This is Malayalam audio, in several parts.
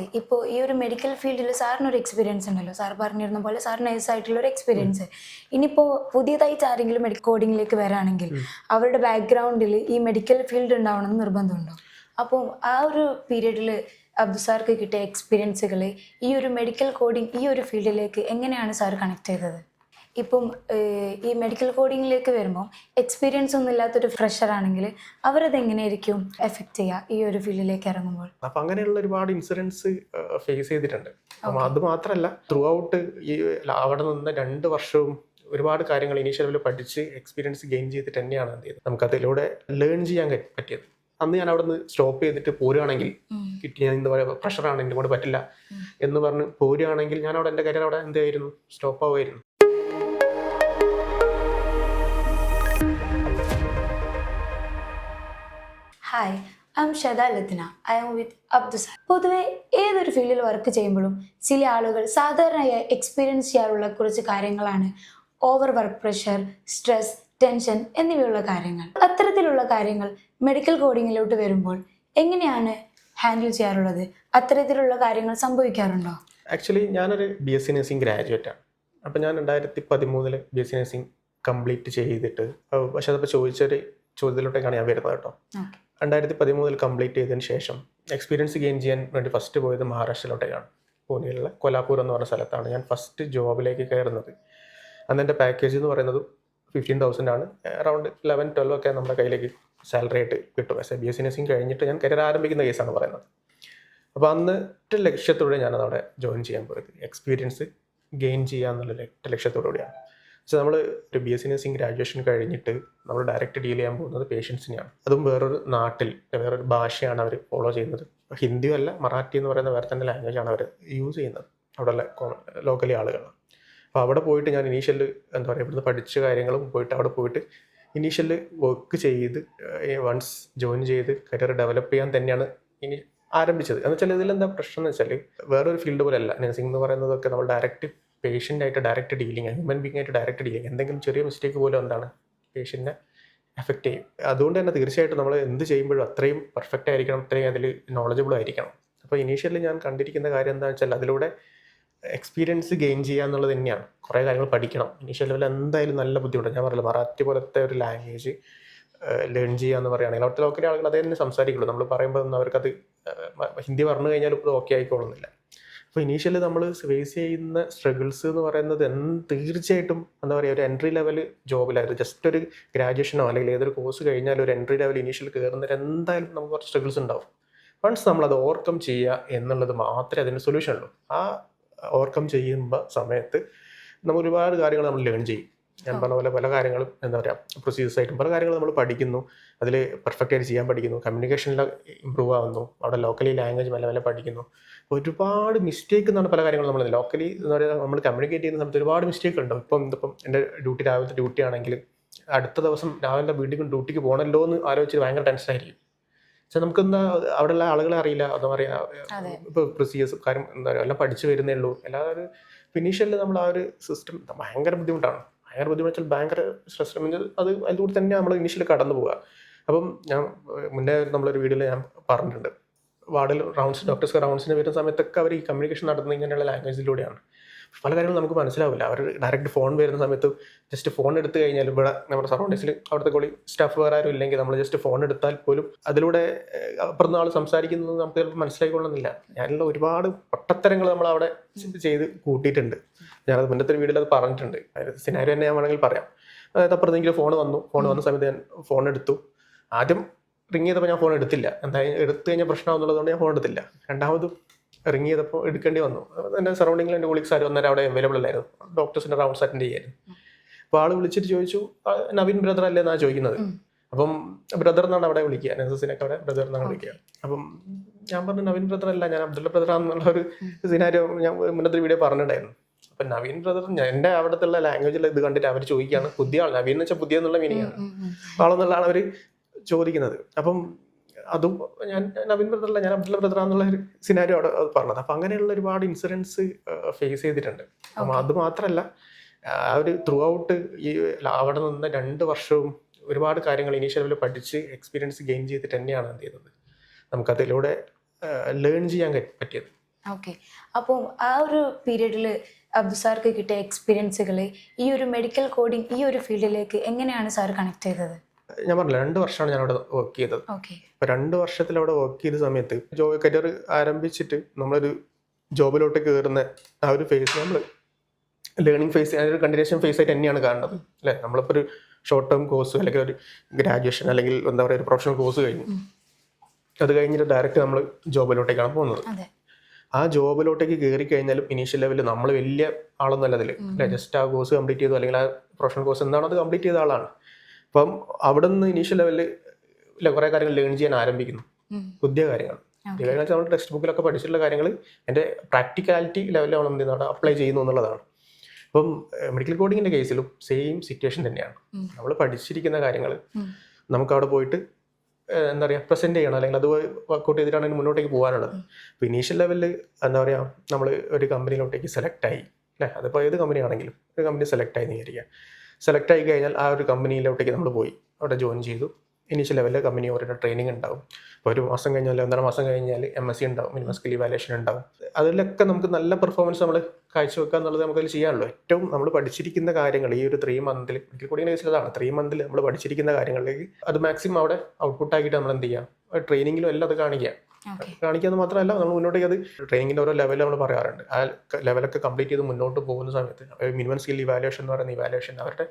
അതെ. ഇപ്പോൾ ഈ ഒരു മെഡിക്കൽ ഫീൽഡിൽ സാറിനൊരു എക്സ്പീരിയൻസ് ഉണ്ടല്ലോ. സാർ പറഞ്ഞിരുന്ന പോലെ സാർ നഴ്സായിട്ടുള്ളൊരു എക്സ്പീരിയൻസ്. ഇനിയിപ്പോൾ പുതിയതായിട്ട് ആരെങ്കിലും മെഡിക്കൽ കോഡിങ്ങിലേക്ക് വരാണെങ്കിൽ അവരുടെ ബാക്ക്ഗ്രൗണ്ടിൽ ഈ മെഡിക്കൽ ഫീൽഡ് ഉണ്ടാവണമെന്ന് നിർബന്ധമുണ്ടോ? അപ്പോൾ ആ ഒരു പീരീഡിൽ അബ്ദു സാർക്ക് കിട്ടിയ എക്സ്പീരിയൻസുകൾ ഈ ഒരു മെഡിക്കൽ കോഡിങ് ഈ ഒരു ഫീൽഡിലേക്ക് എങ്ങനെയാണ് സാർ കണക്ട് ചെയ്തത്? ഇപ്പം ഈ മെഡിക്കൽ കോഡിങ്ങിലേക്ക് വരുമ്പോൾ എക്സ്പീരിയൻസ് ഒന്നും ഇല്ലാത്തൊരു ഫ്രഷർ ആണെങ്കിൽ അവരത് എങ്ങനെയായിരിക്കും എഫക്റ്റ് ചെയ്യുക ഈ ഒരു ഫീൽഡിലേക്ക് ഇറങ്ങുമ്പോൾ? അപ്പം അങ്ങനെയുള്ള ഒരുപാട് ഇൻസിഡൻസ് ഫേസ് ചെയ്തിട്ടുണ്ട്. അപ്പം അത് മാത്രമല്ല, ത്രൂ ഔട്ട് ഈ അവിടെ നിന്ന് 2 വർഷവും ഒരുപാട് കാര്യങ്ങൾ ഇനീഷ്യൽ ലെവലിൽ പഠിച്ച് എക്സ്പീരിയൻസ് ഗെയിൻ ചെയ്തിട്ട് തന്നെയാണ് എന്ത് ചെയ്തത് നമുക്കതിലൂടെ ലേൺ ചെയ്യാൻ പറ്റിയത്. അന്ന് ഞാൻ അവിടെ നിന്ന് സ്റ്റോപ്പ് ചെയ്തിട്ട് പോരുകയാണെങ്കിൽ കിട്ടിയ എന്താ പറയുക പ്രഷറാണ്, എന്നെ കൊണ്ട് പറ്റില്ല എന്ന് പറഞ്ഞ് പോരുകയാണെങ്കിൽ ഞാൻ അവിടെ എൻ്റെ കരിയർ അവിടെ എന്തായിരുന്നു സ്റ്റോപ്പ് ആവുമായിരുന്നു. Hi, I am Shada Latna. I am with Abdu sir. പൊതുവെ ഏതൊരു ഫീൽഡിൽ വർക്ക് ചെയ്യുമ്പോഴും ചില ആളുകൾ സാധാരണയായി എക്സ്പീരിയൻസ് ചെയ്യാറുള്ള കുറച്ച് കാര്യങ്ങളാണ് over work pressure, stress, tension എന്നിവയുള്ള കാര്യങ്ങൾ. അത്തരത്തിലുള്ള കാര്യങ്ങൾ മെഡിക്കൽ കോഡിങ്ങിലോട്ട് വരുമ്പോൾ എങ്ങനെയാണ് ഹാൻഡിൽ ചെയ്യാറുള്ളത്? അത്തരത്തിലുള്ള കാര്യങ്ങൾ സംഭവിക്കാറുണ്ടോ? ആക്ച്വലി ഞാനൊരു BSc നഴ്സിംഗ് ഗ്രാജുവേറ്റാണ്. അപ്പോൾ ഞാൻ 2013 BSc നഴ്സിംഗ് കംപ്ലീറ്റ് ചെയ്തിട്ട്, പക്ഷെ അതപ്പോൾ ചോദിച്ചൊരു ചോദ്യത്തിലോട്ടേക്കാണ് ഞാൻ വരുന്നത് കേട്ടോ. 2013 കംപ്ലീറ്റ് ചെയ്തതിന് ശേഷം എക്സ്പീരിയൻസ് ഗെയിൻ ചെയ്യാൻ വേണ്ടി ഫസ്റ്റ് പോയത് മഹാരാഷ്ട്രയിലോട്ടേക്കാണ്. പൂനെയിലുള്ള കൊലാപൂർ എന്ന് പറഞ്ഞ സ്ഥലത്താണ് ഞാൻ ഫസ്റ്റ് ജോബിലേക്ക് കയറുന്നത്. അന്ന് എൻ്റെ പാക്കേജ് എന്ന് പറയുന്നത് 15,000 ആണ്. അറൗണ്ട് 11-12 ഒക്കെ നമ്മുടെ കയ്യിലേക്ക് സാലറി ആയിട്ട് കിട്ടും. പക്ഷേ BSc നഴ്സിംഗ് കഴിഞ്ഞിട്ട് ഞാൻ കരിയർ ആരംഭിക്കുന്ന കേസാണ് പറയുന്നത്. അപ്പോൾ അന്ന് ഒറ്റ ലക്ഷ്യത്തോടെ ഞാനത് അവിടെ ജോയിൻ ചെയ്യാൻ പോയത് എക്സ്പീരിയൻസ് ഗെയിൻ ചെയ്യുക എന്നുള്ള ഒറ്റ ലക്ഷ്യത്തോടുകൂടിയാണ്. പക്ഷേ നമ്മൾ ഒരു BSc നഴ്സിംഗ് ഗ്രാജുവേഷൻ കഴിഞ്ഞിട്ട് നമ്മൾ ഡയറക്റ്റ് ഡീൽ ചെയ്യാൻ പോകുന്നത് പേഷ്യൻസിനെയാണ്. അതും വേറൊരു നാട്ടിൽ വേറൊരു ഭാഷയാണ് അവർ ഫോളോ ചെയ്യുന്നത്. ഹിന്ദിയും അല്ല, മറാഠി എന്ന് പറയുന്ന വേറെ തന്നെ ലാംഗ്വേജാണ് അവർ യൂസ് ചെയ്യുന്നത് അവിടെയുള്ള ലോക്കലി ആളുകൾ. അപ്പോൾ അവിടെ പോയിട്ട് ഞാൻ ഇനീഷ്യൽ എന്താ പറയുക ഇവിടുന്ന് പഠിച്ച കാര്യങ്ങളും പോയിട്ട് അവിടെ പോയിട്ട് ഇനീഷ്യൽ വർക്ക് ചെയ്ത് വൺസ് ജോയിൻ ചെയ്ത് കരിയർ ഡെവലപ്പ് ചെയ്യാൻ തന്നെയാണ് ഇനി ആരംഭിച്ചത്. എന്ന് വെച്ചാൽ ഇതിലെന്താ പ്രശ്നം എന്ന് വെച്ചാൽ വേറൊരു ഫീൽഡ് പോലെ അല്ല. നഴ്സിംഗ് എന്ന് പറയുന്നതൊക്കെ നമ്മൾ ഡയറക്റ്റ് പേഷ്യൻ്റായിട്ട് ഡയറക്റ്റ് ഡീലിംഗ്, ഹ്യൂമൻ ബീങ് ആയിട്ട് ഡയറക്റ്റ് ഡീലിംഗ്. എന്തെങ്കിലും ചെറിയ മിസ്റ്റേക്ക് പോലും എന്താണ് പേഷ്യൻറ്റിനെ എഫക്റ്റ് ചെയ്യും. അതുകൊണ്ട് തന്നെ തീർച്ചയായിട്ടും നമ്മൾ എന്ത് ചെയ്യുമ്പോഴും അത്രയും പെർഫെക്റ്റ് ആയിരിക്കണം, അത്രയും അതിൽ നോളജബിൾ ആയിരിക്കണം. അപ്പോൾ ഇനീഷ്യലി ഞാൻ കണ്ടിരിക്കുന്ന കാര്യം എന്താണെന്ന് വെച്ചാൽ അതിലൂടെ എക്സ്പീരിയൻസ് ഗെയിൻ ചെയ്യുക എന്നുള്ളത് തന്നെയാണ്. കുറേ കാര്യങ്ങൾ പഠിക്കണം. ഇനീഷ്യൽ ലെവലിൽ എന്തായാലും നല്ല ബുദ്ധിമുട്ടാണ്. ഞാൻ പറഞ്ഞില്ല, മറാഠി പോലത്തെ ഒരു ലാംഗ്വേജ് ലേൺ ചെയ്യുക എന്ന് പറയുകയാണെങ്കിൽ അവിടുത്തെ ലോക്കൽ ആളുകൾ അതേ തന്നെ സംസാരിക്കുള്ളൂ. നമ്മൾ പറയുമ്പോൾ ഒന്നും അവർക്കത് ഹിന്ദി പറഞ്ഞു കഴിഞ്ഞാൽ ഇപ്പോൾ ഓക്കെ ആയിക്കോളുന്നില്ല. അപ്പോൾ ഇനീഷ്യലി നമ്മൾ ഫേസ് ചെയ്യുന്ന സ്ട്രഗിൾസ് എന്ന് പറയുന്നത് തീർച്ചയായിട്ടും എന്താ പറയുക ഒരു എൻട്രി ലെവൽ ജോബിലായിരുന്നു. ജസ്റ്റ് ഒരു ഗ്രാജുവേഷനോ അല്ലെങ്കിൽ ഏതൊരു കോഴ്സ് കഴിഞ്ഞാൽ ഒരു എൻട്രി ലെവൽ ഇനീഷ്യൽ കയറുന്നതിന് എന്തായാലും നമുക്ക് കുറച്ച് സ്ട്രഗിൾസ് ഉണ്ടാവും. വൺസ് നമ്മളത് ഓവർകം ചെയ്യുക എന്നുള്ളത് മാത്രമേ അതിന് സൊല്യൂഷൻ ഉള്ളൂ. ആ ഓവർകം ചെയ്യുമ്പോൾ സമയത്ത് നമ്മൾ ഒരുപാട് കാര്യങ്ങൾ നമ്മൾ ലേൺ ചെയ്യും. ഞാൻ പറഞ്ഞ പോലെ പല കാര്യങ്ങളും എന്താ പറയുക പ്രൊസീജിയേഴ്സ് ആയിട്ടും പല കാര്യങ്ങളും നമ്മൾ പഠിക്കുന്നു. അതിൽ പെർഫെക്റ്റ് ആയിട്ട് ചെയ്യാൻ പഠിക്കുന്നു. കമ്മ്യൂണിക്കേഷനിൽ ഇമ്പ്രൂവ് ആവുന്നു. അവിടെ ലോക്കലി ലാംഗ്വേജ് മെല്ലെ മെല്ലെ പഠിക്കുന്നു. ഒരുപാട് മിസ്റ്റേക്ക് എന്നാണ് പല കാര്യങ്ങളും നമ്മൾ ലോക്കലി എന്ന് പറയുന്നത് നമ്മൾ കമ്മ്യൂണിക്കേറ്റ് ചെയ്യുന്ന സമയത്ത് ഒരുപാട് മിസ്റ്റേക്ക് ഉണ്ടാവും. ഇപ്പം എൻ്റെ ഡ്യൂട്ടി രാവിലത്തെ ഡ്യൂട്ടി ആണെങ്കിൽ അടുത്ത ദിവസം രാവിലെ വീട്ടിൽ ഡ്യൂട്ടിക്ക് പോകണമല്ലോ എന്ന് ആലോചിച്ച് ഭയങ്കര ടെൻഷനായിരിക്കും. പക്ഷെ നമുക്കെന്താ അവിടെയുള്ള ആളുകളെ അറിയില്ല, എന്താ പറയുക ഇപ്പോൾ പ്രൊസീജിയേഴ്സ് കാര്യം എന്താ പറയുക എല്ലാം പഠിച്ചു വരുന്നേ ഉള്ളൂ. എല്ലാവരും ഫിനിഷ്യലിൽ നമ്മൾ ആ ഒരു സിസ്റ്റം ഭയങ്കര ബുദ്ധിമുട്ടാണ്. ഭയങ്കര ബുദ്ധിമുട്ടാൽ ഭയങ്കര സ്ട്രെസ് മീൻസ് അത് അതിലൂടെ തന്നെ നമ്മൾ ഇനീഷ്യലി കടന്നു പോവുക. അപ്പം ഞാൻ മുന്നേ നമ്മളൊരു വീഡിയോയിൽ ഞാൻ പറഞ്ഞിട്ടുണ്ട്, വാർഡിൽ റൗണ്ട്സ് ഡോക്ടേഴ്സ് റൗണ്ട്സിന് വരുന്ന സമയത്തൊക്കെ അവർ ഈ കമ്മ്യൂണിക്കേഷൻ നടത്തുന്നത് ഇങ്ങനെയുള്ള ലാംഗ്വേജിലൂടെയാണ്. പല കാര്യങ്ങളും നമുക്ക് മനസ്സിലാവില്ല. അവർ ഡയറക്റ്റ് ഫോൺ വരുന്ന സമയത്ത് ജസ്റ്റ് ഫോൺ എടുത്തു കഴിഞ്ഞാൽ ഇവിടെ നമ്മുടെ സറൗണ്ടിങ്സിൽ അവിടുത്തെ കോളി സ്റ്റാഫ് വേറെ ആരും ഇല്ലെങ്കിൽ നമ്മൾ ജസ്റ്റ് ഫോൺ എടുത്താൽ പോലും അതിലൂടെ അപ്പുറത്ത് ആൾ സംസാരിക്കുന്നത് നമുക്ക് ചിലപ്പോൾ മനസ്സിലായിക്കൊള്ളുന്നില്ല. ഞാനുള്ള ഒരുപാട് പൊട്ടത്തരങ്ങൾ നമ്മൾ അവിടെ ചെയ്ത് കൂട്ടിയിട്ടുണ്ട്. ഞാനത് മുന്നത്തെ വീഡിയോയിൽ അത് പറഞ്ഞിട്ടുണ്ട്. സിനാരിയോ തന്നെ ഞാൻ വേണമെങ്കിൽ പറയാം. അതായത് അപ്പുറത്തെങ്കിലും ഫോൺ വന്ന സമയത്ത് ഞാൻ ഫോൺ എടുത്തു. ആദ്യം റിങ് ചെയ്തപ്പോൾ ഞാൻ ഫോൺ എടുത്തില്ല. എന്തായാലും എടുത്തു കഴിഞ്ഞാൽ പ്രശ്നമാകുന്നുള്ളതുകൊണ്ട് ഞാൻ ഫോൺ എടുത്തില്ല. രണ്ടാമത് റിങ് ചെയ്തപ്പോൾ എടുക്കേണ്ടി വന്നു. എൻ്റെ സറൗണ്ടിങ്ങിൽ എൻ്റെ കൊളീഗ്സ് ആരും അന്നേരം അവിടെ അവൈലബിൾ അല്ലായിരുന്നു. ഡോക്ടേഴ്സിൻ്റെ റൗണ്ട്സ് അറ്റൻഡ് ചെയ്യായിരുന്നു. അപ്പോൾ ആൾ വിളിച്ചിട്ട് ചോദിച്ചു, നവീൻ ബ്രദർ അല്ലേ എന്നാണ് ചോദിക്കുന്നത്. അപ്പം ബ്രദർ എന്നാണ് അവിടെ വിളിക്കുക, നഴ്സസിനൊക്കെ അവിടെ ബ്രദർ എന്നാണ് വിളിക്കുക. അപ്പം ഞാൻ പറഞ്ഞു നവീൻ ബ്രദർ അല്ല, ഞാൻ അബ്ദുള്ള ബ്രദർ ആണെന്നുള്ള ഒരു സിനാരിയോ ഞാൻ മുന്നത്തെ വീഡിയോ പറഞ്ഞിട്ടുണ്ടായിരുന്നു. അപ്പം നവീൻ ബ്രദർ എൻ്റെ അവിടുത്തെ ലാംഗ്വേജിൽ ഇത് കണ്ടിട്ട് അവർ ചോദിക്കുകയാണ്, പുതിയ ആൾ. നവീൻ എന്ന് വെച്ചാൽ പുതിയ എന്നുള്ള മീനിങ് ആണ്. ആളെന്നുള്ളതാണ് അവർ ചോദിക്കുന്നത്. അപ്പം അതും ഞാൻ നവീൻ ബ്രദറല്ല, ഞാൻ അബ്ദുള്ള ബ്രദറാന്നുള്ള ഒരു സിനാരിയോ അവിടെ പറഞ്ഞത്. അപ്പം അങ്ങനെയുള്ള ഒരുപാട് ഇൻസിഡൻസ് ഫേസ് ചെയ്തിട്ടുണ്ട്. അപ്പം അത് മാത്രമല്ല, ആ ഒരു ത്രൂ ഔട്ട് ഈ അവിടെ നിന്ന് 2 വർഷവും ഒരുപാട് കാര്യങ്ങൾ ഇനീഷ്യൽ ലെവലിൽ പഠിച്ച് എക്സ്പീരിയൻസ് ഗെയിൻ ചെയ്തിട്ട് തന്നെയാണ് എന്ത് ചെയ്തത് നമുക്കതിലൂടെ ലേൺ ചെയ്യാൻ പറ്റിയത്. ഓക്കെ. അപ്പോൾ ആ ഒരു പീരീഡിൽ അബ്ദു സാർക്ക് കിട്ടിയ എക്സ്പീരിയൻസുകൾ ഈ ഒരു മെഡിക്കൽ കോഡിംഗ് ഈ ഒരു ഫീൽഡിലേക്ക് എങ്ങനെയാണ് സാർ കണക്ട് ചെയ്തത്? ഞാൻ പറഞ്ഞില്ല 2 വർഷമാണ് ഞാൻ അവിടെ വർക്ക് ചെയ്തത്. ഓക്കെ. അപ്പോൾ 2 വർഷത്തിൽ അവിടെ വർക്ക് ചെയ്ത സമയത്ത് ജോബ് കരിയർ ആരംഭിച്ചിട്ട് നമ്മളൊരു ജോബിലോട്ട് കയറുന്ന ആ ഒരു ഫേസ് നമ്മൾ ലേണിംഗ് ഫേസ്, അതൊരു കണ്ടിന്യൂഷൻ ഫേസ് ആയിട്ട് തന്നെയാണ് കാണുന്നത് അല്ലേ. നമ്മളിപ്പോൾ ഒരു ഷോർട്ട് ടേം കോഴ്സ് അല്ലെങ്കിൽ ഒരു ഗ്രാജുവേഷൻ അല്ലെങ്കിൽ എന്താ പറയുക ഒരു പ്രൊഫഷണൽ കോഴ്സ് കഴിഞ്ഞു, അത് കഴിഞ്ഞിട്ട് ഡയറക്റ്റ് നമ്മൾ ജോബിലോട്ടേക്കാണ് പോകുന്നത്. അതെ. ആ ജോബിലോട്ടേക്ക് കയറി കഴിഞ്ഞാലും ഇനീഷ്യൽ ലെവലിൽ നമ്മൾ വലിയ ആളൊന്നും അല്ല അതിൽ അല്ലെ. ജസ്റ്റ് ആ കോഴ്സ് കംപ്ലീറ്റ് ചെയ്തു അല്ലെങ്കിൽ ആ പ്രൊഫഷണൽ കോഴ്സ് എന്താണോ അത് കംപ്ലീറ്റ് ചെയ്ത ആളാണ്. അപ്പം അവിടെ നിന്ന് ഇനീഷ്യൽ ലെവലിൽ കുറേ കാര്യങ്ങൾ ലേൺ ചെയ്യാൻ ആരംഭിക്കുന്നു, പുതിയ കാര്യങ്ങൾ. പുതിയ കാര്യങ്ങൾ നമ്മൾ ടെക്സ്റ്റ് ബുക്കിലൊക്കെ പഠിച്ചിട്ടുള്ള കാര്യങ്ങൾ എൻ്റെ പ്രാക്ടിക്കാലിറ്റി ലെവലിൽ നമ്മൾ എന്ത് ചെയ്യുന്നത് അപ്ലൈ ചെയ്യുന്നു എന്നുള്ളതാണ്. അപ്പം മെഡിക്കൽ കോഡിങ്ങിൻ്റെ കേസിലും സെയിം സിറ്റുവേഷൻ തന്നെയാണ്. നമ്മൾ പഠിച്ചിരിക്കുന്ന കാര്യങ്ങൾ നമുക്കവിടെ പോയിട്ട് എന്താ പറയുക പ്രസൻറ്റ് ചെയ്യണം, അല്ലെങ്കിൽ അത് വർക്കൗട്ട് ചെയ്തിട്ടാണ് മുന്നോട്ടേക്ക് പോകാനുള്ളത്. അപ്പോൾ ഇനീഷ്യൽ ലെവലിൽ എന്താ പറയുക നമ്മൾ ഒരു കമ്പനിയിലോട്ടേക്ക് സെലക്ട് ആയി അല്ലേ. അതിപ്പോൾ ഏത് കമ്പനി ആണെങ്കിലും ഒരു കമ്പനി സെലക്ട് ആയി വിചാരിക്കുക. സെലക്ട് ആയി കഴിഞ്ഞാൽ ആ ഒരു കമ്പനിയിലോട്ടേക്ക് നമ്മൾ പോയി അവിടെ ജോയിൻ ചെയ്തു. ഇനീഷ്യൽ ലെവലിൽ കമ്പനി ഓരോ ട്രെയിനിങ് ഉണ്ടാവും. ഇപ്പോൾ ഒരു മാസം കഴിഞ്ഞാൽ 1.5 മാസം കഴിഞ്ഞാൽ MSc ഉണ്ടാവും, മിനിമം സ്കിൽ ഇവാലുവേഷൻ ഉണ്ടാവും. അതിലൊക്കെ നമുക്ക് നല്ല പെർഫോമൻസ് നമ്മൾ കാഴ്ചവെക്കുക എന്നുള്ളത് നമുക്കതിൽ ചെയ്യാനുള്ളൂ. ഏറ്റവും നമ്മൾ പഠിച്ചിരിക്കുന്ന കാര്യങ്ങൾ ഈ ഒരു 3 മന്തിൽ മെഡിക്കൽ കോഡിങ്ങിൻ്റെ കേസിൽ അതാണ് 3 മന്തിൽ നമ്മൾ പഠിച്ചിരിക്കുന്ന കാര്യങ്ങളിലേക്ക് അത് മാക്സിമം അവിടെ ഔട്ട്പുട്ട് ആക്കിയിട്ട് നമ്മൾ എന്ത് ചെയ്യുക, ട്രെയിനിങ്ങിലും എല്ലാം അത് കാണിക്കുക എന്ന് മാത്രമല്ല നമ്മൾ മുന്നോട്ടേക്ക് അത് ട്രെയിനിങ്ങിൻ്റെ ഓരോ ലെവൽ നമ്മൾ പറയാറുണ്ട്. ആ ലെവലൊക്കെ കംപ്ലീറ്റ് ചെയ്ത് മുന്നോട്ട് പോകുന്ന സമയത്ത് മിനിമം സ്കിൽ ഇവാലുവേഷൻ എന്ന് പറയുന്ന ഇവാലുവേഷൻ അവരുടെ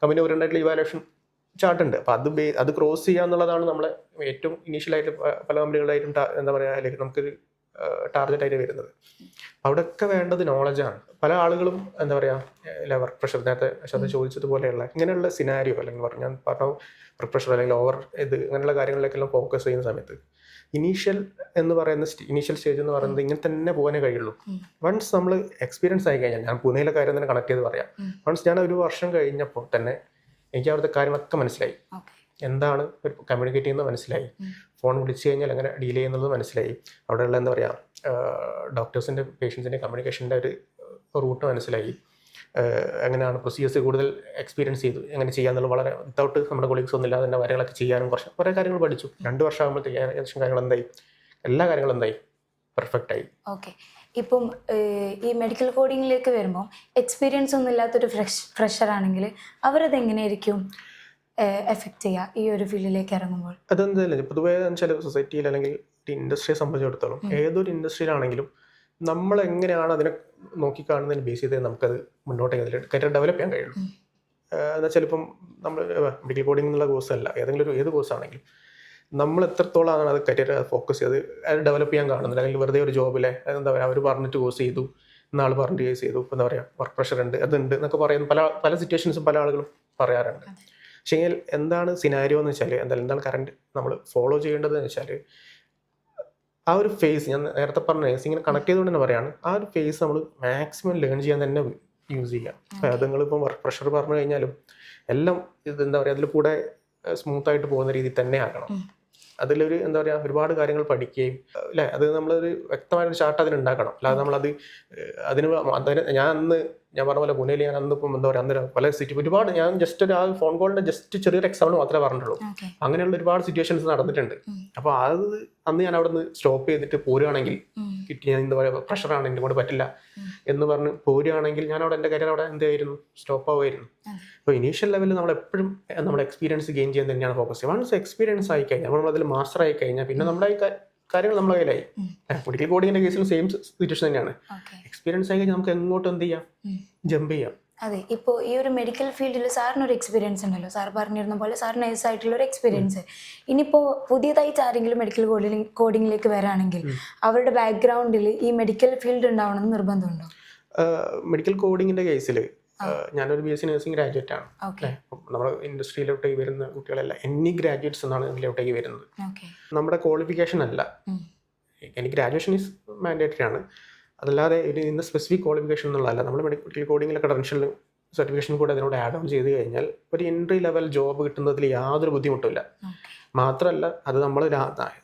കമ്പനി ഓറിയൻറ്റഡ് ഇവാലുവേഷൻ ചാർട്ടുണ്ട്. അപ്പോൾ അത് ക്രോസ് ചെയ്യുക എന്നുള്ളതാണ് നമ്മളെ ഏറ്റവും ഇനീഷ്യലായിട്ട് പല കമ്പനികളായിട്ടും എന്താ പറയുക അല്ലെങ്കിൽ നമുക്കൊരു ടാർഗറ്റായിട്ട് വരുന്നത്. അവിടെയൊക്കെ വേണ്ടത് നോളജാണ്. പല ആളുകളും എന്താ പറയുക വർക്ക് പ്രഷർ, നേരത്തെ ശ്രദ്ധ ചോദിച്ചതുപോലെയുള്ള ഇങ്ങനെയുള്ള സിനാരിയോ അല്ലെങ്കിൽ ഞാൻ പറഞ്ഞ വർക്ക് പ്രഷർ അല്ലെങ്കിൽ ഓവർ ഇങ്ങനെയുള്ള കാര്യങ്ങളിലേക്കെല്ലാം ഫോക്കസ് ചെയ്യുന്ന സമയത്ത് ഇനീഷ്യൽ സ്റ്റേജ് എന്ന് പറയുന്നത് ഇങ്ങനെ തന്നെ പോകാനേ കഴിയുള്ളൂ. വൺസ് നമ്മൾ എക്സ്പീരിയൻസ് ആയി കഴിഞ്ഞാൽ, ഞാൻ പൂനെയിലെ കാര്യം തന്നെ കണക്ട് ചെയ്ത് പറയാം. വൺസ് ഞാൻ 1 വർഷം കഴിഞ്ഞപ്പോൾ തന്നെ എനിക്ക് അവിടുത്തെ കാര്യങ്ങളൊക്കെ മനസ്സിലായി. എന്താണ് കമ്മ്യൂണിക്കേറ്റ് ചെയ്യുന്നത് മനസ്സിലായി, ഫോൺ വിളിച്ചു കഴിഞ്ഞാൽ എങ്ങനെ ഡീൽ ചെയ്യുന്നത് മനസ്സിലായി, അവിടെയുള്ള എന്താ പറയുക ഡോക്ടേഴ്സിൻ്റെ പേഷ്യൻസിൻ്റെ കമ്മ്യൂണിക്കേഷൻ്റെ ഒരു റൂട്ട് മനസ്സിലായി, എങ്ങനെയാണ് പ്രൊസീജിയേഴ്സ് കൂടുതൽ എക്സ്പീരിയൻസ് ചെയ്തു, എങ്ങനെ ചെയ്യാന്നുള്ളത് വളരെ വിത്തൗട്ട് നമ്മുടെ കൊളീഗ്സ് ഒന്നും ഇല്ലാതെ തന്നെ കാര്യങ്ങളൊക്കെ ചെയ്യാനും കുറേ കാര്യങ്ങൾ പഠിച്ചു. 2 വർഷം ആകുമ്പോഴത്തേക്ക് ഏകദേശം കാര്യങ്ങൾ എന്തായി, എല്ലാ കാര്യങ്ങളും എന്തായി പെർഫെക്റ്റ് ആയി. ഓക്കെ. ഇപ്പം ഈ മെഡിക്കൽ കോഡിങ്ങിലേക്ക് വരുമ്പോൾ എക്സ്പീരിയൻസ് ഒന്നും ഇല്ലാത്തൊരു ഫ്രഷർ ആണെങ്കിൽ അവരത് എങ്ങനെയായിരിക്കും എഫക്റ്റ് ചെയ്യുക ഈ ഒരു ഫീൽഡിലേക്ക് ഇറങ്ങുമ്പോൾ? അതെന്തല്ലേ പൊതുവേ ചില സൊസൈറ്റിയിൽ അല്ലെങ്കിൽ ഇൻഡസ്ട്രിയെ സംബന്ധിച്ചിടത്തോളം ഏതൊരു ഇൻഡസ്ട്രിയിലാണെങ്കിലും നമ്മൾ എങ്ങനെയാണ് അതിനെ നോക്കിക്കാണുന്നതിന് ബേസ് ചെയ്ത് നമുക്കത് മുന്നോട്ടേക്ക് കരിയർ ഡെവലപ്പ് ചെയ്യാൻ കഴിയുള്ളൂ. എന്നുവെച്ചാൽ ഇപ്പം നമ്മൾ മെഡിക്കൽ കോഡിംഗ് എന്നുള്ള കോഴ്സ് അല്ല, ഏത് കോഴ്സ് ആണെങ്കിലും നമ്മൾ എത്രത്തോളമാണ് അത് കരിയർ ഫോക്കസ് ചെയ്ത് അത് ഡെവലപ്പ് ചെയ്യാൻ കാണുന്നത്. അല്ലെങ്കിൽ വെറുതെ ഒരു ജോബിലെ എന്താ പറയുക അവർ പറഞ്ഞിട്ട് കോഴ്സ് ചെയ്തു, ഇന്നാൾ പറഞ്ഞിട്ട് കേസ് ചെയ്തു, എന്താ പറയുക വർക്ക് പ്രഷർ ഉണ്ട് അതുണ്ട് എന്നൊക്കെ പറയുന്ന പല സിറ്റുവേഷൻസും പല ആളുകളും പറയാറുണ്ട്. പക്ഷേ എന്താണ് സിനാരിയോ എന്ന് വെച്ചാൽ എന്താണ് കറണ്ട് നമ്മൾ ഫോളോ ചെയ്യേണ്ടതെന്ന് വെച്ചാൽ ആ ഒരു ഫേസ് ഞാൻ നേരത്തെ പറഞ്ഞ നേഴ്സിങ്ങിനെ കണക്ട് ചെയ്തുകൊണ്ട് തന്നെ പറയുകയാണ്, ആ ഒരു ഫേസ് നമ്മൾ മാക്സിമം ലേൺ ചെയ്യാൻ തന്നെ യൂസ് ചെയ്യാം. അത് നിങ്ങളിപ്പം വർക്ക് പ്രഷർ പറഞ്ഞു കഴിഞ്ഞാലും എല്ലാം എന്താ പറയുക അതിൽ കൂടെ സ്മൂത്തായിട്ട് പോകുന്ന രീതിയിൽ തന്നെ ആക്കണം. അതിലൊരു എന്താ പറയുക ഒരുപാട് കാര്യങ്ങൾ പഠിക്കുകയും അല്ലേ, അത് നമ്മളൊരു വ്യക്തമായൊരു ചാർട്ട് അതിനുണ്ടാക്കണം. അല്ലാതെ നമ്മളത് ഞാൻ പറഞ്ഞ പോലെ പൂനെയിൽ ഞാൻ അന്നിപ്പം എന്താ പറയുക അന്നേരം പല ഒരുപാട് ഞാൻ ജസ്റ്റ് ഒരു ആ ഫോൺ കോളിൻ്റെ ജസ്റ്റ് ചെറിയൊരു എക്സാമ്പിൾ മാത്രമേ പറഞ്ഞിട്ടുള്ളൂ. അങ്ങനെയുള്ള ഒരുപാട് സിറ്റുവേഷൻസ് നടന്നിട്ടുണ്ട്. അപ്പോൾ അന്ന് ഞാൻ അവിടെ നിന്ന് സ്റ്റോപ്പ് ചെയ്തിട്ട് പോരുകയാണെങ്കിൽ ഞാൻ എന്താ പറയുക പ്രഷറാണ് എന്നെ കൊണ്ട് പറ്റില്ല എന്ന് പറഞ്ഞ് പോരുകയാണെങ്കിൽ ഞാൻ അവിടെ എൻ്റെ കരിയർ അവിടെ എന്തായിരുന്നു സ്റ്റോപ്പ് ആവുമായിരുന്നു. അപ്പോൾ ഇനീഷ്യൽ ലെവലിൽ നമ്മൾ എപ്പോഴും നമ്മൾ എക്സ്പീരിയൻസ് ഗെയിൻ ചെയ്യാൻ തന്നെയാണ് ഫോക്കസ് ചെയ്യുക. വൺസ് എക്സ്പീരിയൻസ് ആയി കഴിഞ്ഞാൽ നമ്മൾ അതിൽ മാസ്റ്റർ ആയി കഴിഞ്ഞാൽ പിന്നെ നമ്മുടെ ഈ കാര്യങ്ങൾ നമ്മുടെ കയ്യിലായി. മെഡിക്കൽ കോഡിങ്ങിൻ്റെ കേസിലും സെയിം സിറ്റുവേഷൻ തന്നെയാണ്. എക്സ്പീരിയൻസ് ആയി കഴിഞ്ഞാൽ നമുക്ക് എങ്ങോട്ട് എന്ത് ചെയ്യാം, ജമ്പ് ചെയ്യാം. അതെ. ഇപ്പോൾ ഈ ഒരു മെഡിക്കൽ ഫീൽഡിൽ സാറിനൊരു എക്സ്പീരിയൻസ് ഉണ്ടല്ലോ, സാർ പറഞ്ഞിരുന്ന പോലെ സാർ നഴ്സായിട്ടുള്ളൊരു എക്സ്പീരിയൻസ്. ഇനിയിപ്പോൾ പുതിയതായിട്ട് ആരെങ്കിലും മെഡിക്കൽ കോഡിങ്ങിലേക്ക് വരാണെങ്കിൽ അവരുടെ ബാക്ക്ഗ്രൗണ്ടിൽ ഈ മെഡിക്കൽ ഫീൽഡ് ഉണ്ടാവണമെന്ന് നിർബന്ധമുണ്ടോ? മെഡിക്കൽ കോഡിങ്ങിൻ്റെ കേസിൽ ഞാനൊരു BSc നഴ്സിംഗ് ഗ്രാജുവേറ്റ് ആണ്. നമ്മുടെ ഇൻഡസ്ട്രിയിലോട്ടേക്ക് വരുന്ന കുട്ടികളെല്ലാം NE ഗ്രാജുവേറ്റ്സ് എന്നാണ് ഇതിലോട്ടേക്ക് വരുന്നത്. നമ്മുടെ ക്വാളിഫിക്കേഷൻ അല്ല, എനിക്ക് ഗ്രാജുവേഷൻ ഈസ് മാൻഡേറ്ററി ആണ്. അതല്ലാതെ ഇന്ന സ്പെസിഫിക് ക്വാളിഫിക്കേഷൻ എന്നുള്ളതല്ല. നമ്മൾ മെഡിക്കൽ കോഡിങ്ങിലൊക്കെ ക്രെഡൻഷ്യൽ സർട്ടിഫിക്കേഷൻ കൂടെ അതിനോട് ആഡ് ഓൺ ചെയ്ത് കഴിഞ്ഞാൽ ഒരു എൻട്രി ലെവൽ ജോബ് കിട്ടുന്നതിൽ യാതൊരു ബുദ്ധിമുട്ടില്ല. മാത്രമല്ല അത് നമ്മൾ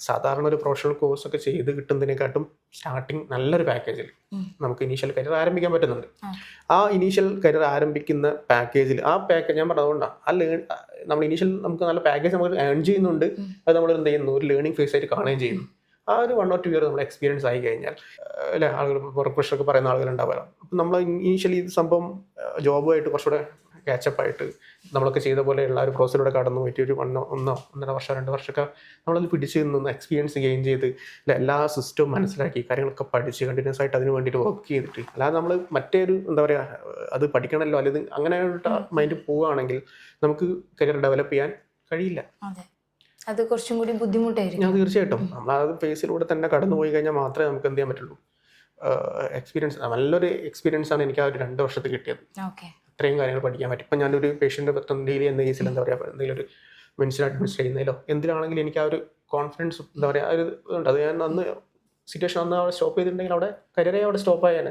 സാധാരണ ഒരു പ്രൊഫഷണൽ കോഴ്സ് ഒക്കെ ചെയ്ത് കിട്ടുന്നതിനെക്കാട്ടും സ്റ്റാർട്ടിങ് നല്ലൊരു പാക്കേജിൽ നമുക്ക് ഇനീഷ്യൽ കരിയർ ആരംഭിക്കാൻ പറ്റുന്നുണ്ട്. ആ ഇനീഷ്യൽ കരിയർ ആരംഭിക്കുന്ന പാക്കേജിൽ ആ പാക്കേജ് ഞാൻ പറഞ്ഞതുകൊണ്ടാണ് നമ്മൾ ഇനീഷ്യൽ നമുക്ക് നല്ല പാക്കേജ് നമുക്ക് ഏൺ ചെയ്യുന്നുണ്ട്. അത് നമ്മൾ എന്ത് ചെയ്യുന്നു ഒരു ലേണിംഗ് ഫേസ് ആയിട്ട് കാണുകയും ചെയ്യുന്നു. ആ ഒരു 1 or 2 ഇയർ നമ്മൾ എക്സ്പീരിയൻസ് ആയി കഴിഞ്ഞാൽ അല്ലെ ആളുകൾ വർക്ക് പ്രഷറൊക്കെ പറയുന്ന ആളുകളുണ്ടാവുമല്ലോ. അപ്പം നമ്മൾ ഇനീഷ്യലി ഇത് സംഭവം ജോബുമായിട്ട് കുറച്ചുകൂടെ ക്യാച്ചപ്പായിട്ട് നമ്മളൊക്കെ ചെയ്ത പോലെയുള്ള ഒരു പ്രോസസ്സിലൂടെ കടന്നു പോയിട്ട് ഒരു 1.5 വർഷം 2 വർഷമൊക്കെ നമ്മളത് പിടിച്ച് നിന്ന് എക്സ്പീരിയൻസ് ഗെയിൻ ചെയ്ത് എല്ലാ സിസ്റ്റവും മനസ്സിലാക്കി കാര്യങ്ങളൊക്കെ പഠിച്ച് കണ്ടിന്യൂസ് ആയിട്ട് അതിന് വേണ്ടിയിട്ട് വർക്ക് ചെയ്തിട്ട് അല്ലാതെ നമ്മൾ മറ്റൊരു എന്താ പറയുക അത് പഠിക്കണമല്ലോ അല്ലെങ്കിൽ അങ്ങനെ ഒരു മൈൻഡ് പോവുകയാണെങ്കിൽ നമുക്ക് കരിയർ ഡെവലപ്പ് ചെയ്യാൻ കഴിയില്ല. അതെ, അത് കുറച്ചും കൂടി ബുദ്ധിമുട്ടായിരിക്കും. ഞാൻ തീർച്ചയായിട്ടും നമ്മൾ ആ ഫേസിലൂടെ തന്നെ കടന്നു പോയി കഴിഞ്ഞാൽ മാത്രമേ നമുക്ക് എന്ത് ചെയ്യാൻ പറ്റുള്ളൂ. എക്സ്പീരിയൻസ് നല്ലൊരു എക്സ്പീരിയൻസ് ആണ് എനിക്ക് ആ ഒരു 2 വർഷത്തിൽ കിട്ടിയത്. ഓക്കെ, ഇത്രയും കാര്യങ്ങൾ പഠിക്കാൻ പറ്റും. ഇപ്പം ഞാനൊരു പേഷ്യൻ്റ് ഡെയിലി എന്ന കേസിൽ എന്താ പറയുക എന്തെങ്കിലും ഒരു മെഡിസിൻ അഡ്മിനിസ്റ്റർ ചെയ്യുന്നതിലോ എന്തിനാണെങ്കിലും എനിക്ക് ആ ഒരു കോൺഫിഡൻസ് എന്താ പറയുക ആ ഒരു ഇതുണ്ട്. അത് ഞാൻ അന്ന് സിറ്റുവേഷൻ അന്ന് അവിടെ സ്റ്റോപ്പ് ചെയ്തിട്ടുണ്ടെങ്കിൽ അവിടെ കരിയറെ അവിടെ സ്റ്റോപ്പ് ആയാണ്.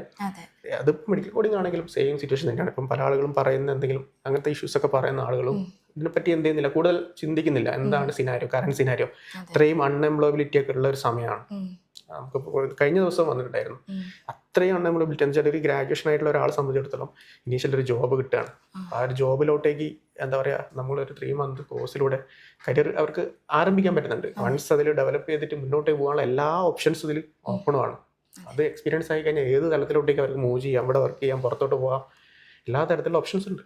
അത് മെഡിക്കൽ കോഡിംഗ് ആണെങ്കിലും സെയിം സിറ്റുവേഷൻ തന്നെയാണ്. ഇപ്പം പല ആളുകളും പറയുന്ന എന്തെങ്കിലും അങ്ങനത്തെ ഇഷ്യൂസ് ഒക്കെ പറയുന്ന ആളുകളും ഇതിനെപ്പറ്റി എന്ത് ചെയ്യുന്നില്ല, കൂടുതൽ ചിന്തിക്കുന്നില്ല എന്താണ് സിനാരിയോ, കറണ്ട് സിനാരിയോ. ഇത്രയും അൺഎംപ്ലോയബിലിറ്റി ഒക്കെ ഉള്ള ഒരു സമയമാണ്. നമുക്കിപ്പോൾ കഴിഞ്ഞ ദിവസം വന്നിട്ടുണ്ടായിരുന്നു. അത്രയും അൺഎംപ്ലോയബിലിറ്റി എന്ന് വെച്ചാൽ ഒരു ഗ്രാജുവേഷൻ ആയിട്ടുള്ള ഒരാളെ സംബന്ധിച്ചിടത്തോളം ഇനീഷ്യൽ ഒരു ജോബ് കിട്ടുകയാണ്. ആ ഒരു ജോബിലോട്ടേക്ക് എന്താ പറയുക നമ്മളൊരു 3 മന്ത് കോഴ്സിലൂടെ കരിയർ അവർക്ക് ആരംഭിക്കാൻ പറ്റുന്നുണ്ട്. വൺസ് അതിൽ ഡെവലപ്പ് ചെയ്തിട്ട് മുന്നോട്ടേക്ക് പോകാനുള്ള എല്ലാ ഓപ്ഷൻസും ഇതിൽ ഓപ്പണുമാണ്. അത് എക്സ്പീരിയൻസ് ആയി കഴിഞ്ഞാൽ ഏത് തലത്തിലോട്ടേക്ക് അവർക്ക് മൂവ് ചെയ്യാം, അവിടെ വർക്ക് ചെയ്യാം, പുറത്തോട്ട് പോകാം, എല്ലാ തരത്തിലുള്ള ഓപ്ഷൻസ് ഉണ്ട്.